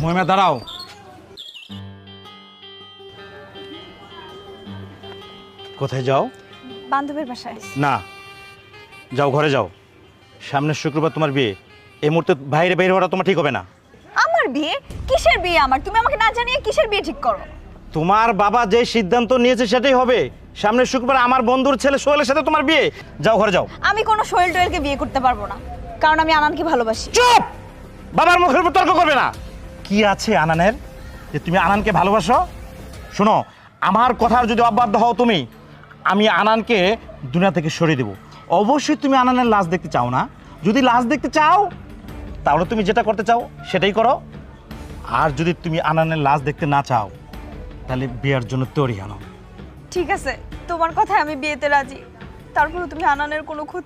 মহিমা দাঁড়াও। কোথায় যাও? বান্ধবীর বাসায়। না, যাও ঘরে যাও। সামনের শুক্রবার তোমার বিয়ে। এই মুহূর্তে বাইরে বের হওয়াটা তোমার ঠিক হবে না। আমার বিয়ে? কিসের বিয়ে আমার? তুমি আমাকে না জানিয়ে কিসের বিয়ে ঠিক করো? তোমার বাবা যে সিদ্ধান্ত নিয়েছে সেটাই হবে। সামনের শুক্রবার আমার বন্ধুর ছেলে সোহেলের সাথে তোমার বিয়ে। যাও ঘরে যাও। আমি কোনো সোহেল টোয়েলকে বিয়ে করতে পারবো না, কারণ আমি আনানকে ভালোবাসি। চুপ! বাবার মুখের উপর তর্ক করবে না। কি আছে আনানের যে তুমি আনানকে ভালোবাসো? শোনো, আমার কথার যদি অবাধ্য হও তুমি, আমি আনানকে দুনিয়া থেকে সরিয়ে দেব। অবশ্যই তুমি আনানের লাশ দেখতে চাও না? যদি লাশ দেখতে চাও তাহলে তুমি যেটা করতে চাও সেটাই করো। আর যদি তুমি আনানের লাশ দেখতে না চাও তাহলে বিয়ের জন্য তৈরি আনো। ঠিক আছে, তোমার কথায় আমি বিয়েতে রাজি। তারপরে তুমি আনানের কোনো ক্ষতি